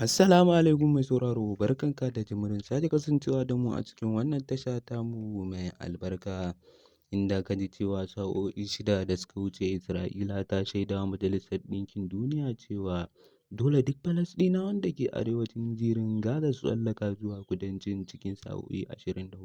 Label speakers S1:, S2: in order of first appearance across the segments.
S1: Assalamu alaikum mai sauraro, barkanka da jimirin sake kasancewa da mu a cikin wannan tasha tamu mai albarka, inda ka ji cewa sa'o'i 6 da suka wuce Isra'ila ta shaida wa Majalisar Ɗinkin Duniya cewa dole duk Falasɗinawan da ke arewacin zirin Gaza su tsallaka zuwa kudancin cikin sa'o'i 24.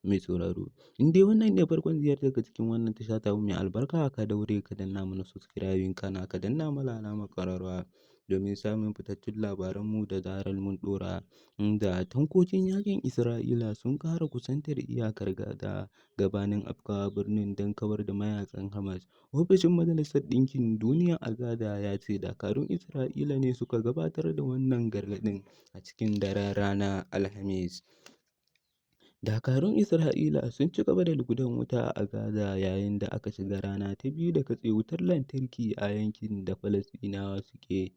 S1: Mai sauraro, in dai wannan ne farkon ziyartarka cikin wannan tasha tamu mai albarka, ka daure ka danna mana subscribing kana ka danna mana alamar ƙararrawa domin samun fitattun labaranmu da zarar mun ɗora. Inda tankokin yaƙin Isra'ila sun ƙara kusantar iyakar Gaza gabanin afkawa birnin don kawar da mayaƙan Hamas. Ofishin Majalisar Ɗinkin Duniya a Gaza ya ce dakarun Isra'ila ne suka gabatar da wannan gargaɗin a cikin daren ranar Alhamis. Dakarun Isra'ila sun ci gaba da lugudan wuta a Gaza yayin da aka shiga rana ta biyu da katse wutar lantarki a yankin da Falasɗinawa suke.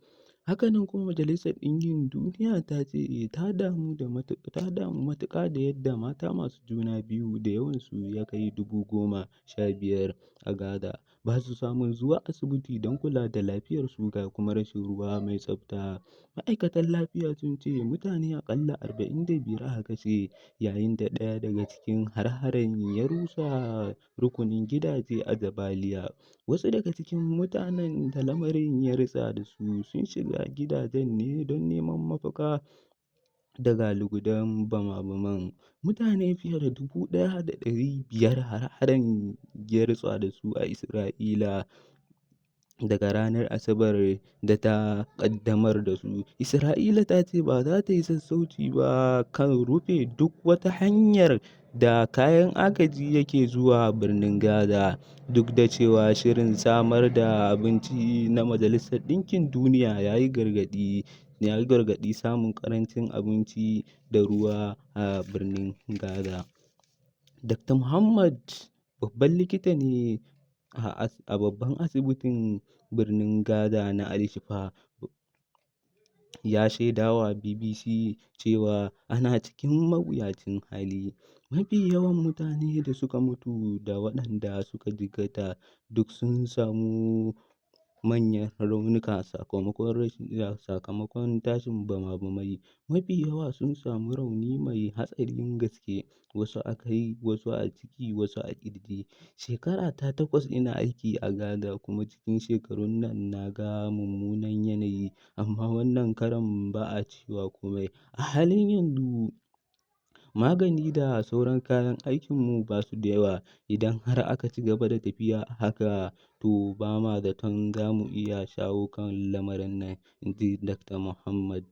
S1: Hakanan kuma Majalisar Ɗinkin Duniya ta ce ta damu matuƙa da yadda mata masu juna biyu da yawansu ya kai 15,000 a Gaza ba su samun zuwa asibiti don kula da lafiyarsu ga kuma rashin ruwa mai tsafta. Ma'aikatan lafiya sun ce mutane aƙalla 45 aka kashe yayin da ɗaya daga cikin har-haren ya rusa rukunin gidaje a Jabaliya. Wasu daga cikin mutanen da lamarin ya ritsa da su sun shiga gidajen ne don neman mafaka daga lugudan bama-baman. Mutane fiye da 1,500 har-haren ya ritsa da su a Isra'ila daga ranar Asabar da ta ƙaddamar da su. Isra'ila ta ce ba za ta yi sassauci ba kan rufe duk wata hanyar da kayan agaji yake zuwa birnin Gaza, duk da cewa shirin samar da abinci na Majalisar Ɗinkin Duniya ya yi gargaɗi samun ƙarancin abinci da ruwa a birnin Gaza. Dr. Muhammad, babban likita ne a babban asibitin birnin Gaza na Al-Shifa, ya shaidawa BBC cewa ana cikin mawuyacin hali. Mafi yawan mutane da suka mutu da waɗanda suka jikkata duk sun samu manyan raunuka sakamakon tashin bama-bamai. Mafi yawa sun samu rauni mai hatsarin gaske, wasu a kai, wasu a ciki, wasu a ƙirji. Shekara ta 8 ina aiki a Gaza kuma cikin shekarun nan na ga mummunan yanayi, amma wannan karon ba a cewa komai. A halin yanzu magani da sauran kayan aikinmu ba su da yawa. Idan har aka ci gaba da tafiya haka to ba ma zaton za mu iya shawo kan lamarin nan, inji Dr. Muhammad.